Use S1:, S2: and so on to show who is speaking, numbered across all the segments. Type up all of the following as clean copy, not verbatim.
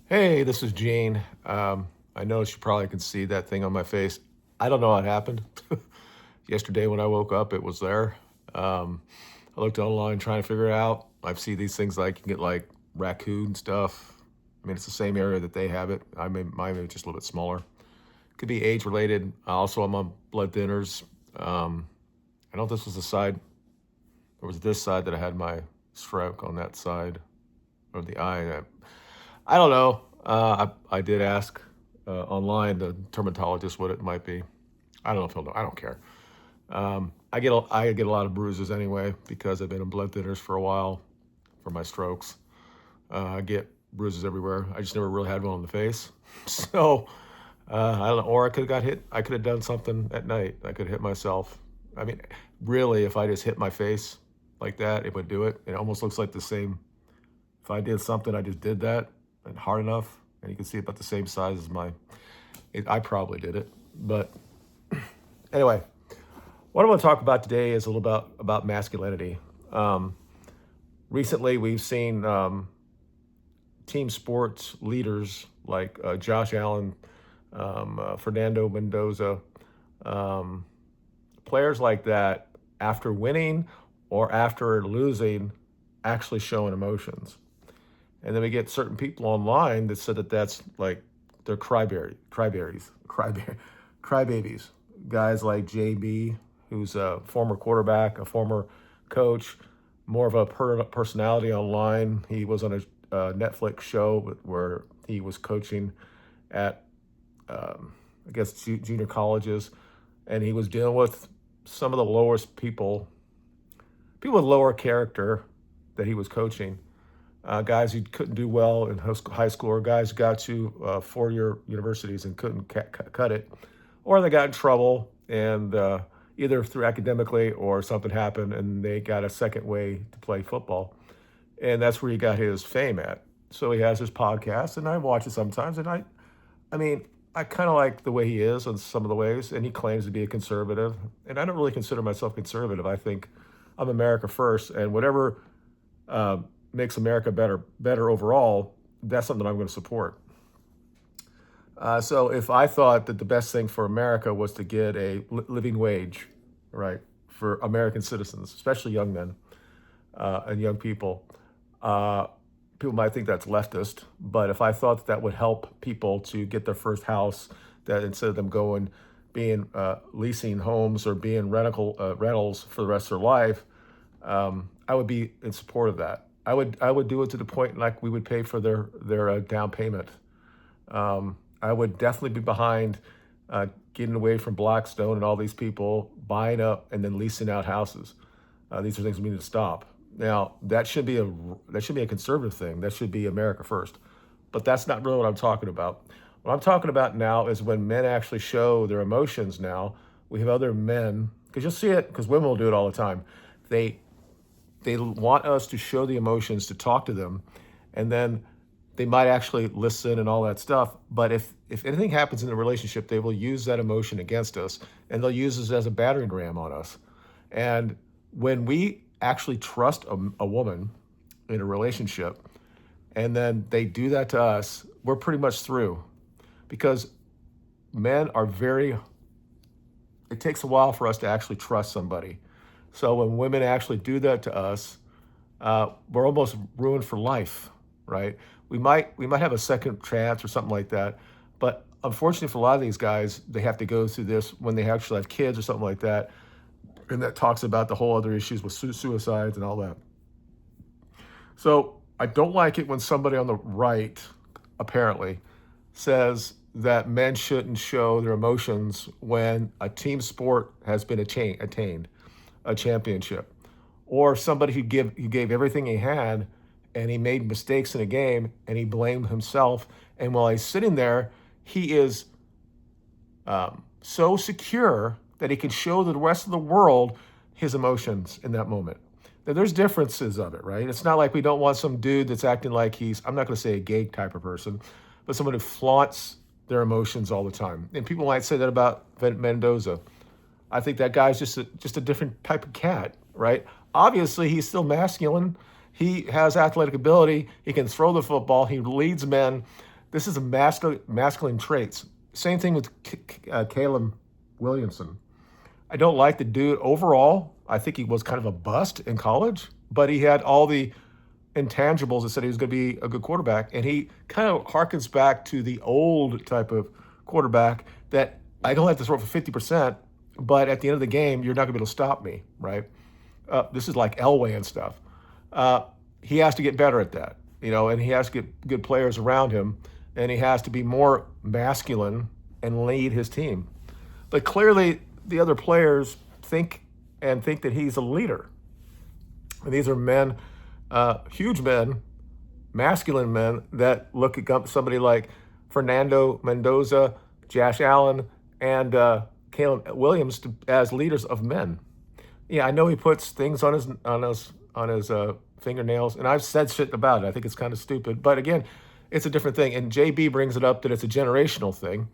S1: Hey, this is Gene. I noticed you probably can see that thing on my face. I don't know what happened. Yesterday when I woke up, it was there. I looked online trying to figure it out. I've seen these things like you can get like raccoon stuff. I mean, it's the same area that they have it. Mine is just a little bit smaller. Could be age related. Also, I'm on blood thinners. I know this was the side, or was this side that I had my stroke on that side of the eye. I don't know. I did ask online the dermatologist what it might be. I don't know if he'll know. I don't care. I get a lot of bruises anyway because I've been on blood thinners for a while for my strokes. I get bruises everywhere. I just never really had one on the face. So I don't know. Or I could have got hit. I could have done something at night. I could have hit myself. I mean, really, if I just hit my face like that, it would do it. It almost looks like the same. If I did something, I just did that and hard enough, and you can see about the same size as I probably did it. But anyway, what I want to talk about today is a little about masculinity. Um, Recently, we've seen team sports leaders like Josh Allen, Fernando Mendoza, um, players like that, after winning or after losing, actually showing emotions. And then we get certain people online that said that that's like they're crybabies. Guys like JB, who's a former quarterback, a former coach, more of a personality online. He was on a Netflix show where he was coaching at, I guess, junior colleges, and he was dealing with some of the lowest people with lower character that he was coaching, guys who couldn't do well in high school, or guys who got to four-year universities and couldn't cut it, or they got in trouble and either through academically or something happened and they got a second way to play football, and that's where he got his fame at. So he has his podcast, and I watch it sometimes, and I mean, I kind of like the way he is in some of the ways, and he claims to be a conservative, and I don't really consider myself conservative. I think I'm America first, and whatever uh, makes America better overall, that's something I'm going to support. So if I thought that the best thing for America was to get a living wage, right, for American citizens, especially young men and young people, uh, people might think that's leftist. But if I thought that that would help people to get their first house, that instead of them going being leasing homes or being rentals for the rest of their life, I would be in support of that. I would do it to the point like we would pay for their down payment. I would definitely be behind getting away from Blackstone and all these people buying up and then leasing out houses. These are things we need to stop. Now that should be a conservative thing. That should be America first. But that's not really what I'm talking about. What I'm talking about now is when men actually show their emotions. Now we have other men, because you'll see it, because women will do it all the time. They they want us to show the emotions, to talk to them, and then they might actually listen and all that stuff. But if anything happens in the relationship, they will use that emotion against us, and they'll use it as a battering ram on us. And when we actually trust a woman in a relationship, and then they do that to us, we're pretty much through, because men are very, it takes a while for us to actually trust somebody. So when women actually do that to us, we're almost ruined for life, right? We might have a second chance or something like that, but unfortunately for a lot of these guys, they have to go through this when they actually have kids or something like that, and that talks about the whole other issues with suicides and all that. So I don't like it when somebody on the right, apparently, says that men shouldn't show their emotions when a team sport has been attained, a championship, or somebody who gave everything he had, and he made mistakes in a game and he blamed himself. And while he's sitting there, he is so secure that he can show the rest of the world his emotions in that moment. Now, there's differences of it, right? It's not like we don't want some dude that's acting like he's, I'm not going to say a gay type of person, but someone who flaunts their emotions all the time. And people might say that about Mendoza. I think that guy's just a different type of cat, right? Obviously, he's still masculine. He has athletic ability. He can throw the football. He leads men. This is a masculine traits. Same thing with Caleb Williamson. I don't like the dude overall. I think he was kind of a bust in college, but he had all the intangibles that said he was going to be a good quarterback. And he kind of harkens back to the old type of quarterback that I don't have to throw for 50%, but at the end of the game, you're not going to be able to stop me, right? This is like Elway and stuff. Uh, he has to get better at that, and he has to get good players around him, and he has to be more masculine and lead his team. But clearly, the other players think that he's a leader. And these are men, huge men, masculine men that look at somebody like Fernando Mendoza, Josh Allen, and Caleb Williams as leaders of men. Yeah, I know he puts things on his fingernails, and I've said shit about it. I think it's kind of stupid, but again, it's a different thing. And JB brings it up that it's a generational thing,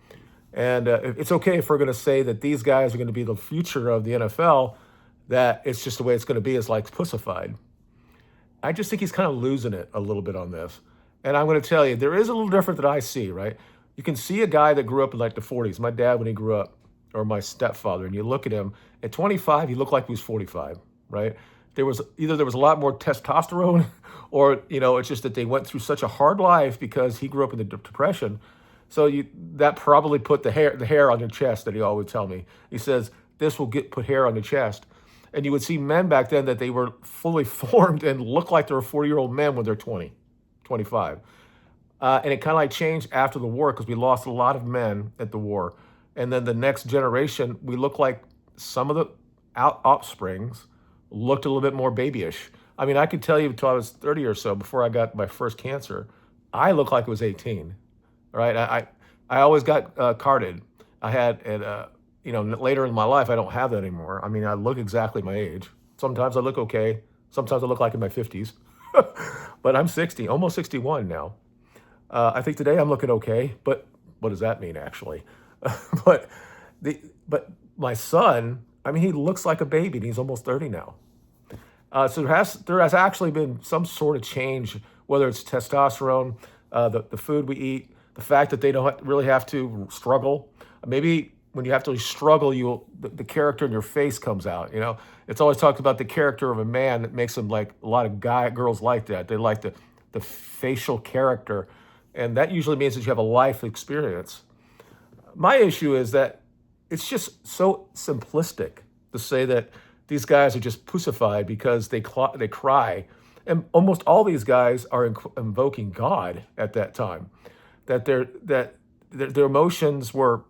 S1: and it's okay if we're going to say that these guys are going to be the future of the NFL. That it's just the way it's going to be is like pussified. I just think he's kind of losing it a little bit on this. And I'm going to tell you, there is a little different that I see, right? You can see a guy that grew up in like the 40s, my dad when he grew up, or my stepfather, and you look at him, at 25, he looked like he was 45, right? There was a lot more testosterone, or, it's just that they went through such a hard life because he grew up in the Depression. So that probably put the hair on your chest that he always tell me. He says, this will put hair on your chest. And you would see men back then that they were fully formed and looked like they were 40-year-old men when they're 20, 25. And it kind of like changed after the war because we lost a lot of men at the war. And then the next generation, we look like some of the offsprings looked a little bit more babyish. I mean, I could tell you until I was 30 or so, before I got my first cancer, I looked like I was 18, right? I always got carded. I had, later in my life, I don't have that anymore. I mean, I look exactly my age. Sometimes I look okay. Sometimes I look like in my 50s. But I'm 60, almost 61 now. I think today I'm looking okay, but what does that mean actually? but but my son, I mean, he looks like a baby and he's almost 30 now. So there has actually been some sort of change, whether it's testosterone, the food we eat, the fact that they don't really have to struggle. Maybe when you have to struggle, the character in your face comes out. It's always talked about the character of a man that makes them like a lot of girls like that. They like the facial character, and that usually means that you have a life experience. My issue is that it's just so simplistic to say that these guys are just pussified because they cry, and almost all these guys are invoking God at that time, that their emotions were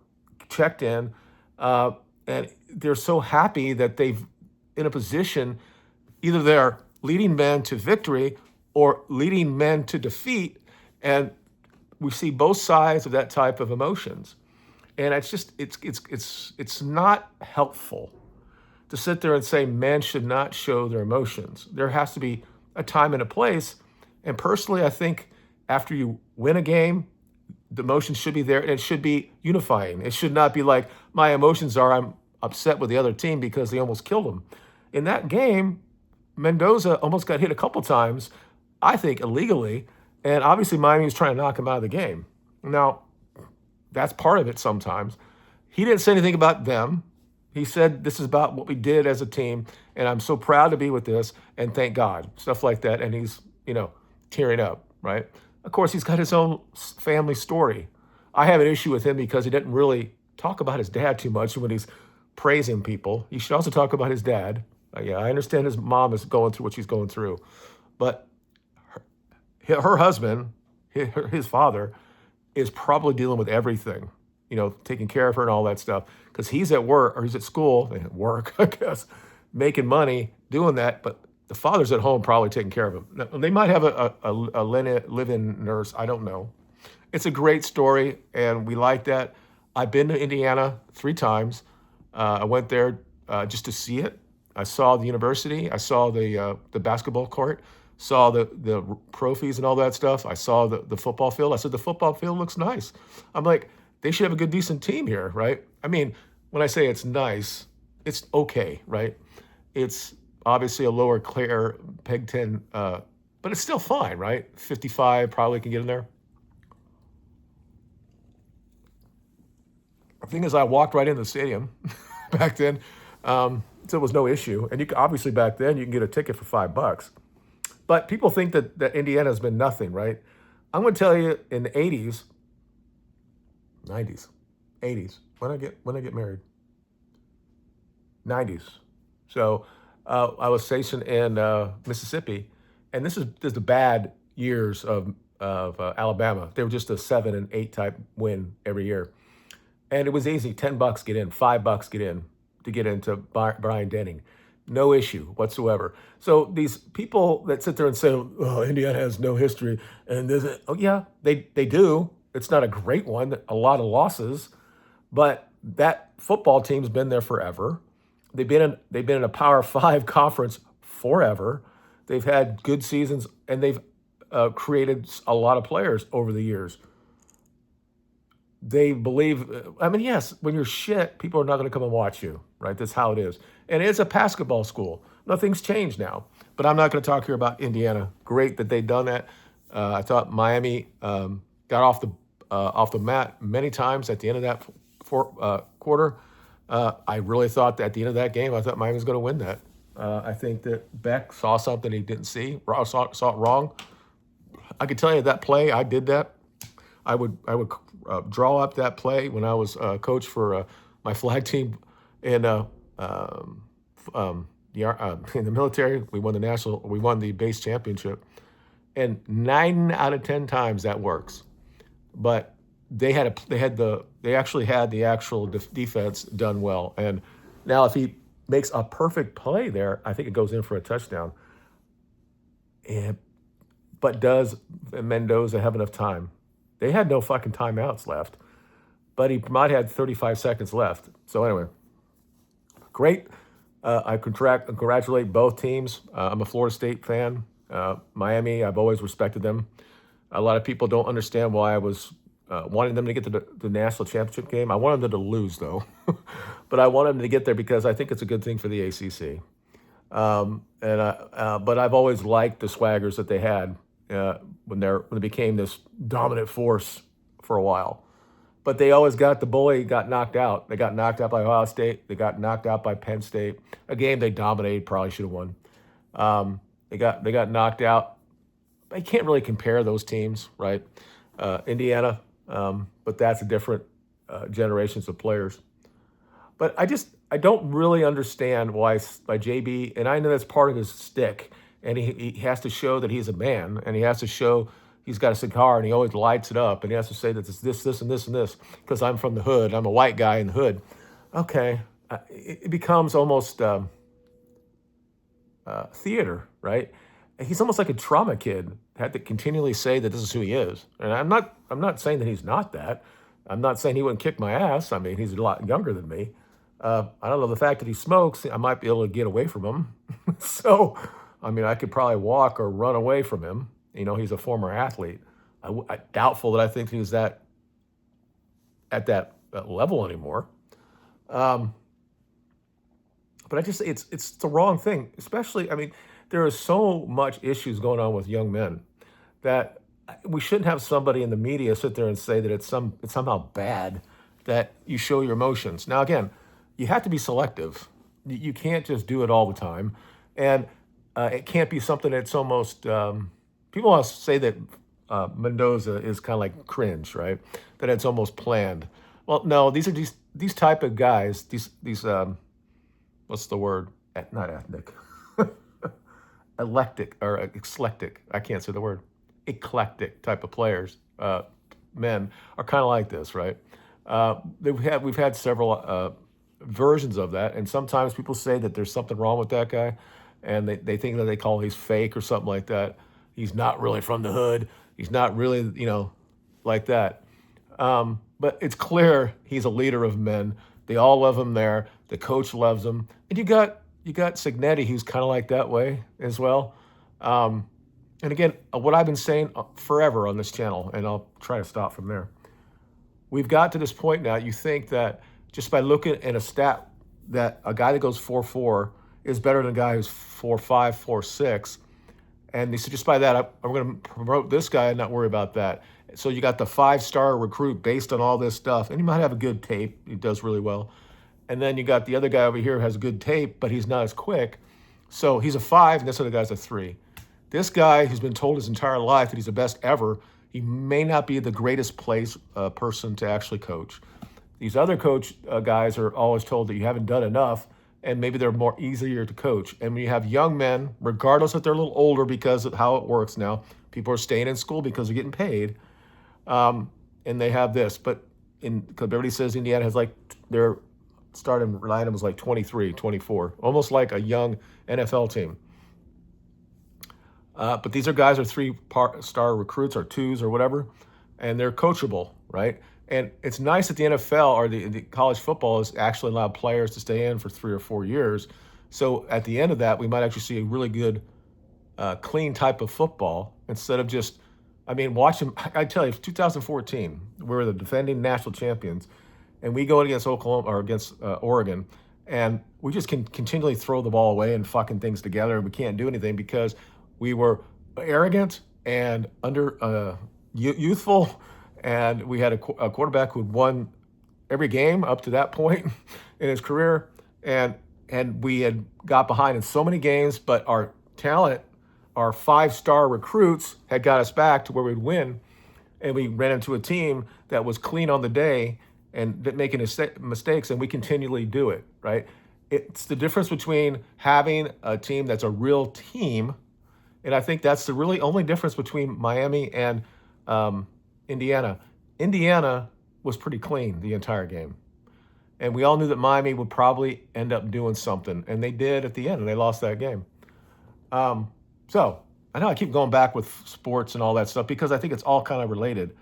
S1: checked in, and they're so happy that they've in a position, either they're leading men to victory or leading men to defeat, and we see both sides of that type of emotions. And it's not helpful to sit there and say men should not show their emotions. There has to be a time and a place. And personally, I think after you win a game, the emotions should be there, and it should be unifying. It should not be like, my emotions are I'm upset with the other team because they almost killed them. In that game, Mendoza almost got hit a couple times, I think illegally, and obviously Miami was trying to knock him out of the game. Now, that's part of it sometimes. He didn't say anything about them. He said, this is about what we did as a team, and I'm so proud to be with this, and thank God, stuff like that. And he's, tearing up, right? Of course, he's got his own family story. I have an issue with him because he didn't really talk about his dad too much when he's praising people. He should also talk about his dad. Yeah, I understand his mom is going through what she's going through, but her husband, his father, is probably dealing with everything, taking care of her and all that stuff, because he's at work, or he's at school, at work, I guess, making money, doing that, but the father's at home probably taking care of him. Now, they might have a live-in nurse, I don't know. It's a great story, and we like that. I've been to Indiana 3 times. I went there just to see it. I saw the university. I saw the basketball court. Saw the trophies and all that stuff. I saw the football field. I said, the football field looks nice. I'm like, they should have a good, decent team here, right? I mean, when I say it's nice, it's okay, right? It's obviously a lower clear Peg 10, but it's still fine, right? 55 probably can get in there. The thing is, I walked right into the stadium back then, so it was no issue. And obviously back then you can get a ticket for $5. But people think that Indiana has been nothing, right? I'm going to tell you, in the '80s, '90s, '80s, when I get married, '90s. So I was stationed in Mississippi, and this is the bad years of Alabama. They were just a 7 and 8 type win every year, and it was easy. $10 get in, $5 get in to get into Brian Denning. No issue whatsoever. So these people that sit there and say, "Oh, Indiana has no history," and there's oh yeah, they do. It's not a great one. A lot of losses, but that football team's been there forever. They've been in a Power Five conference forever. They've had good seasons, and they've created a lot of players over the years. They believe, I mean, yes, when you're shit, people are not going to come and watch you, right? That's how it is. And it's a basketball school. Nothing's changed now. But I'm not going to talk here about Indiana. Great that they've done that. I thought Miami got off the mat many times at the end of that quarter. I really thought that at the end of that game, I thought Miami was going to win that. I think that Beck saw something he didn't see, saw it wrong. I could tell you that play, I did that. I would draw up that play when I was coach for my flag team in in the military. We won the base championship, and 9 out of 10 times that works. But they actually had the actual defense done well. And now if he makes a perfect play there, I think it goes in for a touchdown. But does Mendoza have enough time? They had no fucking timeouts left, but he might have had 35 seconds left. So anyway, great. I congratulate both teams. I'm a Florida State fan. Miami, I've always respected them. A lot of people don't understand why I was wanting them to get to the national championship game. I wanted them to lose, though. But I wanted them to get there because I think it's a good thing for the ACC. But I've always liked the swaggers that they had when they became this dominant force for a while. But they always got the bully, got knocked out. They got knocked out by Ohio State. They got knocked out by Penn State. A game they dominated, probably should have won. They got knocked out. I can't really compare those teams, right? Indiana, but that's a different generations of players. But I don't really understand why JB, and I know that's part of his stick, and he has to show that he's a man, and he has to show he's got a cigar, and he always lights it up, and he has to say that it's this, and this, and this, because I'm from the hood. I'm a white guy in the hood. Okay, it becomes almost theater, right? He's almost like a trauma kid. Had to continually say that this is who he is, and I'm not saying that he's not that. I'm not saying he wouldn't kick my ass. I mean, he's a lot younger than me. I don't know, the fact that he smokes, I might be able to get away from him. So, I mean, I could probably walk or run away from him. You know, he's a former athlete. I doubtful that I think he's at that level anymore. But it's the wrong thing. Especially, I mean, there is so much issues going on with young men that we shouldn't have somebody in the media sit there and say that it's somehow bad that you show your emotions. Now, again, you have to be selective. You can't just do it all the time, and it can't be something that's almost. People want to say that Mendoza is kind of like cringe, right? That it's almost planned. Well, no, these are these type of guys. These what's the word? Not ethnic. Eclectic or eclectic. I can't say the word. Eclectic type of players, men are kind of like this, right? We've had several versions of that, and sometimes people say that there's something wrong with that guy, and they think that they call he's fake or something like that. He's not really from the hood. He's not really, like that. But it's clear he's a leader of men. They all love him there. The coach loves him, and you got Signetti, who's kind of like that way as well. And again, what I've been saying forever on this channel, and I'll try to stop from there. We've got to this point now. You think that just by looking at a stat that a guy that goes 4.4 is better than a guy who's 4.5, 4.6, And they said, just by that, I'm going to promote this guy and not worry about that. So you got the 5-star recruit based on all this stuff. And he might have a good tape. He does really well. And then you got the other guy over here who has a good tape, but he's not as quick. So he's a 5, and this other guy's a 3. This guy who's been told his entire life that he's the best ever, he may not be the greatest person to actually coach. These other guys are always told that you haven't done enough, and maybe they're more easier to coach. And when you have young men, regardless if they're a little older because of how it works now, people are staying in school because they're getting paid, and they have this. But because everybody says Indiana has like their starting lineup was like 23, 24, almost like a young NFL team. But these are guys are 3-star recruits or 2s or whatever, and they're coachable, right? And it's nice that the NFL or the college football has actually allowed players to stay in for 3 or 4 years. So at the end of that, we might actually see a really good, clean type of football instead of just, I mean, watch them. I tell you, 2014, we were the defending national champions, and we go against Oklahoma or against Oregon, and we just can continually throw the ball away and fucking things together, and we can't do anything because we were arrogant and youthful, and we had a quarterback who had won every game up to that point in his career, and we had got behind in so many games, but our talent, our 5-star recruits had got us back to where we'd win, and we ran into a team that was clean on the day and making mistakes, and we continually do it, right? It's the difference between having a team that's a real team, and I think that's the really only difference between Miami and Indiana. Indiana was pretty clean the entire game. And we all knew that Miami would probably end up doing something. And they did at the end, and they lost that game. So I know I keep going back with sports and all that stuff because I think it's all kind of related.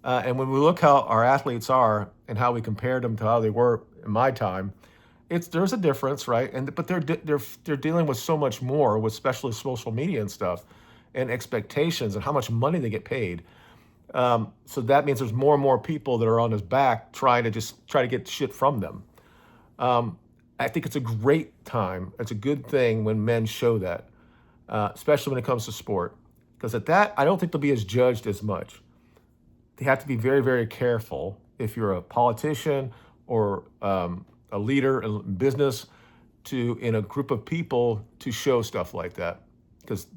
S1: And when we look how our athletes are and how we compared them to how they were in my time, there's a difference, right? But they're dealing with so much more, with especially social media and stuff, and expectations and how much money they get paid. So that means there's more and more people that are on his back trying to get shit from them. I think it's a great time. It's a good thing when men show that, especially when it comes to sport, because at that I don't think they'll be as judged as much. They have to be very, very careful if you're a politician or a leader in business in a group of people to show stuff like that, because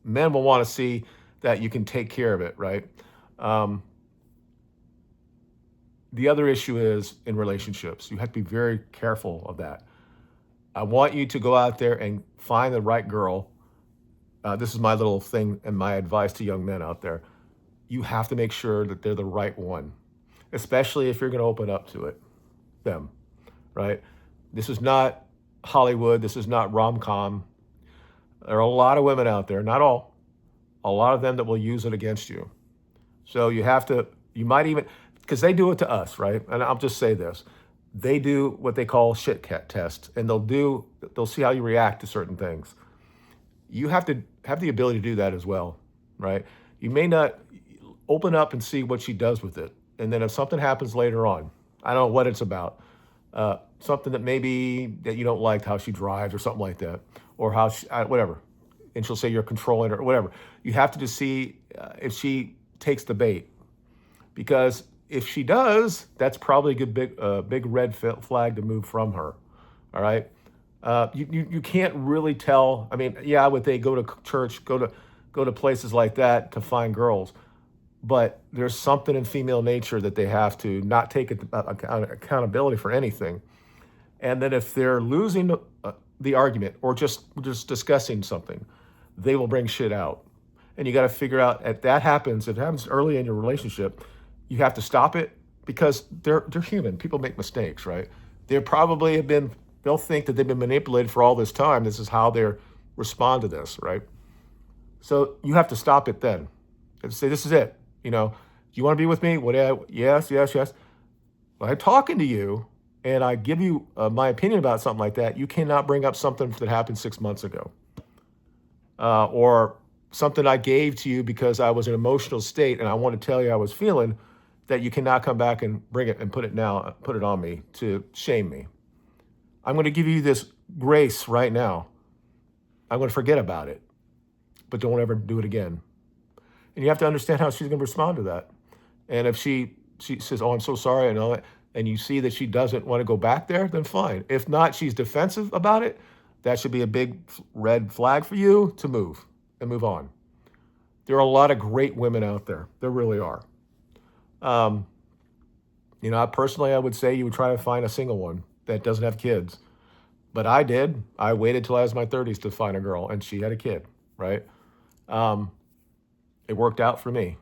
S1: men will want to see that you can take care of it, right? The other issue is in relationships. You have to be very careful of that. I want you to go out there and find the right girl. This is my little thing and my advice to young men out there. You have to make sure that they're the right one, especially if you're going to open up to them, right? This is not Hollywood. This is not rom-com. There are a lot of women out there, not all, a lot of them that will use it against you. So you might even, because they do it to us, right? And I'll just say this. They do what they call shit cat test, and they'll see how you react to certain things. You have to have the ability to do that as well, right? You may not open up and see what she does with it. And then if something happens later on, I don't know what it's about, something that maybe that you don't like how she drives or something like that, or how whatever, and she'll say you're controlling her or whatever. You have to just see if she takes the bait, because if she does, that's probably a good big red flag to move from her. All right, you can't really tell. I mean, yeah, would they go to church, go to places like that to find girls? But there's something in female nature that they have to not take accountability for anything. And then if they're losing the argument or just discussing something, they will bring shit out. And you got to figure out if that happens, if it happens early in your relationship, you have to stop it, because they're human. People make mistakes, right? They'll think that they've been manipulated for all this time. This is how they respond to this, right? So you have to stop it then and say, this is it. Do you want to be with me? Yes. When I'm talking to you and I give you my opinion about something like that, you cannot bring up something that happened 6 months ago. Or something I gave to you because I was in an emotional state and I want to tell you how I was feeling, that you cannot come back and bring it and put it on me to shame me. I'm going to give you this grace right now. I'm going to forget about it. but don't ever do it again. And you have to understand how she's going to respond to that. And if she says, "Oh, I'm so sorry," and all that, and you see that she doesn't want to go back there, then fine. If not, she's defensive about it. That should be a big red flag for you to move and move on. There are a lot of great women out there. There really are. Um, I would say you would try to find a single one that doesn't have kids. But I did. I waited till I was in my 30s to find a girl, and she had a kid, right? Um, it worked out for me.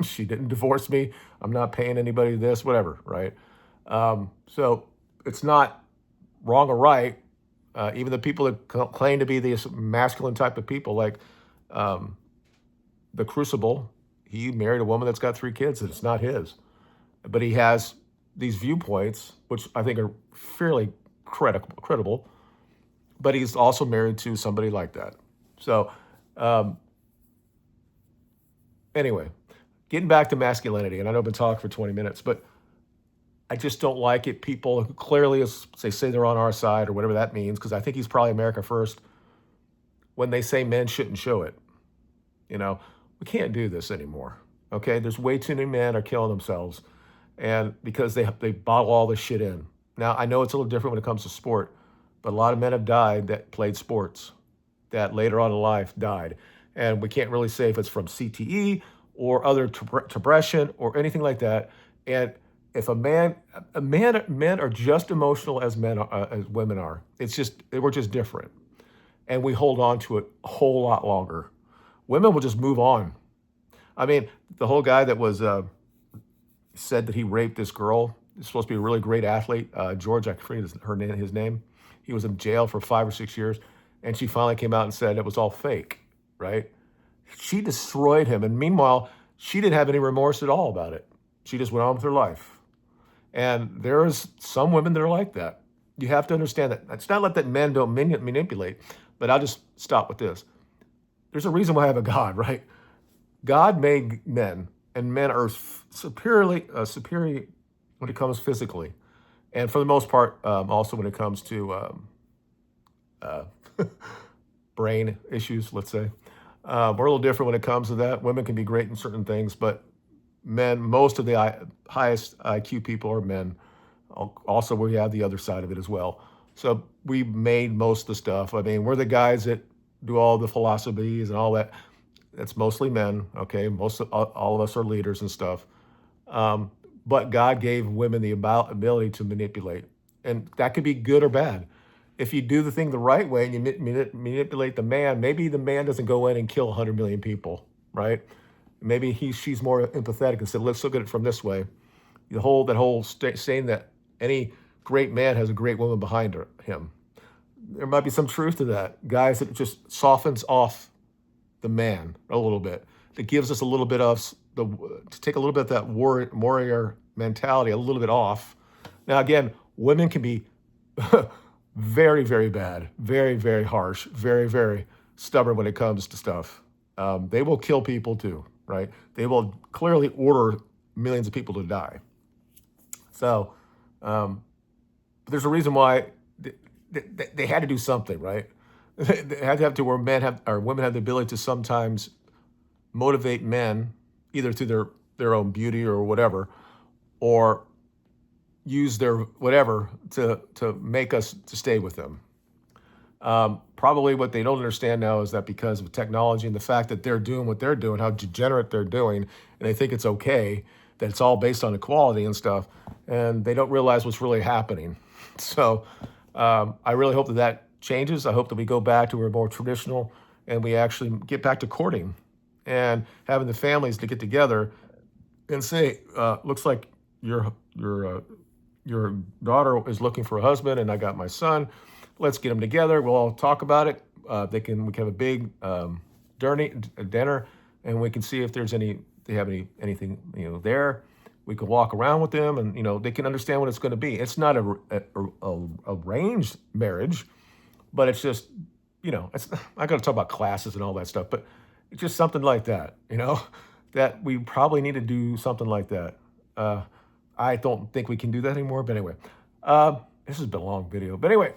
S1: She didn't divorce me. I'm not paying anybody this, whatever, right? So it's not wrong or right. Even the people that claim to be these masculine type of people, like um, the Crucible, he married a woman that's got 3 kids, and it's not his. But he has these viewpoints, which I think are fairly credible. But he's also married to somebody like that. So um, anyway, getting back to masculinity, and I know I've been talking for 20 minutes, but I just don't like it. People who clearly, they say they're on our side or whatever that means, because I think he's probably America first, when they say men shouldn't show it. We can't do this anymore. Okay, there's way too many men are killing themselves, and because they bottle all this shit in. Now I know it's a little different when it comes to sport, but a lot of men have died that played sports, that later on in life died, and we can't really say if it's from CTE or other depression or anything like that. And if men are just emotional as as women are. It's just we're just different, and we hold on to it a whole lot longer. Women will just move on. I mean, the whole guy that was said that he raped this girl. He's supposed to be a really great athlete. George, I forget his name. He was in jail for 5 or 6 years, and she finally came out and said it was all fake, right? She destroyed him, and meanwhile, she didn't have any remorse at all about it. She just went on with her life. And there's some women that are like that. You have to understand that. It's not like that men don't manipulate, but I'll just stop with this. There's a reason why I have a God, right? God made men, and men are superior when it comes physically, and for the most part, also when it comes to uh, brain issues, let's say. We're a little different when it comes to that. Women can be great in certain things, but men, most of the highest IQ people are men. Also, we have the other side of it as well. So we made most of the stuff. I mean, we're the guys that do all the philosophies and all that. It's mostly men, okay? All of us are leaders and stuff. Um, but God gave women the ability to manipulate, and that could be good or bad. If you do the thing the right way and you manipulate the man, maybe the man doesn't go in and kill 100 million people, right? Maybe she's more empathetic and said, "Let's look at it from this way." Saying that any great man has a great woman behind him. There might be some truth to that. Guys, it just softens off the man a little bit. It gives us a little bit of to take a little bit of that warrior mentality a little bit off. Now, again, women can be very, very bad, very, very harsh, very, very stubborn when it comes to stuff. They will kill people too, right? They will clearly order millions of people to die. So there's a reason why they had to do something, right? They had to have to where women have the ability to sometimes motivate men either through their own beauty or whatever, or use their whatever to make us to stay with them. Probably what they don't understand now is that because of technology and the fact that they're doing what they're doing, how degenerate they're doing, and they think it's okay, that it's all based on equality and stuff, and they don't realize what's really happening. So I really hope that changes. I hope that we go back to a more traditional, and we actually get back to courting and having the families to get together and say, looks like your daughter is looking for a husband, and I got my son. Let's get them together. We'll all talk about it. We can have a big dinner, and we can see if there's anything there. We can walk around with them, and they can understand what it's going to be. It's not a arranged marriage, but it's just it's I got to talk about classes and all that stuff, but it's just something like that. That we probably need to do something like that. I don't think we can do that anymore. But anyway, this has been a long video. But anyway,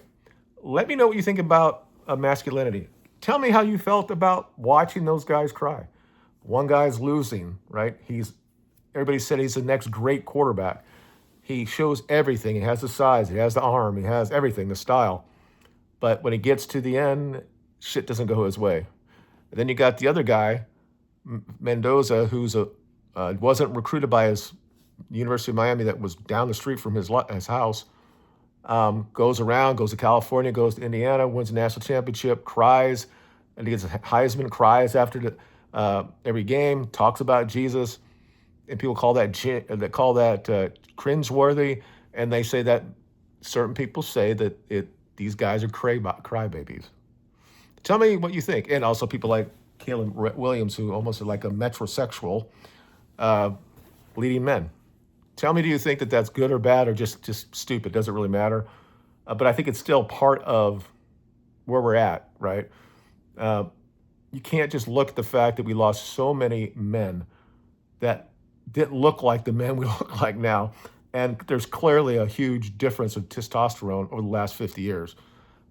S1: let me know what you think about masculinity. Tell me how you felt about watching those guys cry. One guy's losing, right? Everybody said he's the next great quarterback. He shows everything. He has the size, he has the arm, he has everything, the style. But when he gets to the end, shit doesn't go his way. And then you got the other guy, Mendoza, who's a wasn't recruited by his University of Miami that was down the street from his house. Goes around, goes to California, goes to Indiana, wins a national championship, cries, and he gets a Heisman, cries after every game, talks about Jesus, and people call that cringeworthy, and they say that certain people say that these guys are crybabies. Tell me what you think, and also people like Caleb Williams, who almost are like a metrosexual, uh, leading men. Tell me, do you think that that's good or bad or just stupid? Doesn't really matter. But I think it's still part of where we're at, right? Uh, you can't just look at the fact that we lost so many men that didn't look like the men we look like now. And there's clearly a huge difference of testosterone over the last 50 years.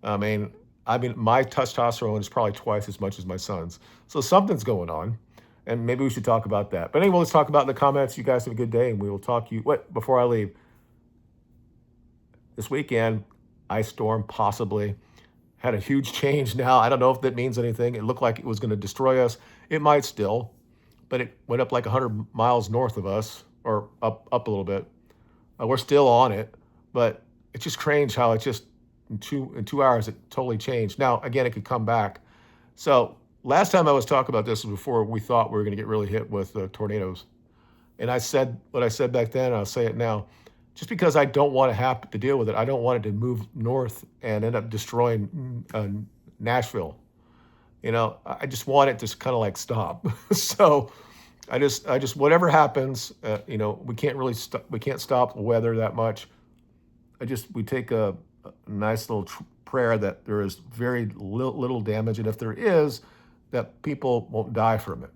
S1: I mean, my testosterone is probably twice as much as my son's. So something's going on, and maybe we should talk about that. But anyway, let's talk about it in the comments. You guys have a good day, and we will talk to you. Before I leave, this weekend, ice storm possibly had a huge change now. I don't know if that means anything. It looked like it was going to destroy us. It might still, but it went up like 100 miles north of us, or up a little bit. We're still on it, but it's just strange how it just in 2 hours it totally changed. Now again, it could come back. So last time I was talking about this was before we thought we were going to get really hit with tornadoes, and I said what I said back then. And I'll say it now. Just because I don't want to have to deal with it, I don't want it to move north and end up destroying Nashville. I just want it to kind of like stop. So I just whatever happens, we can't really we can't stop the weather that much. We take a nice little prayer that there is very little damage, and if there is, that people won't die from it.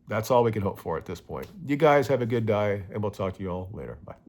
S1: That's all we can hope for at this point. You guys have a good day, and we'll talk to you all later. Bye.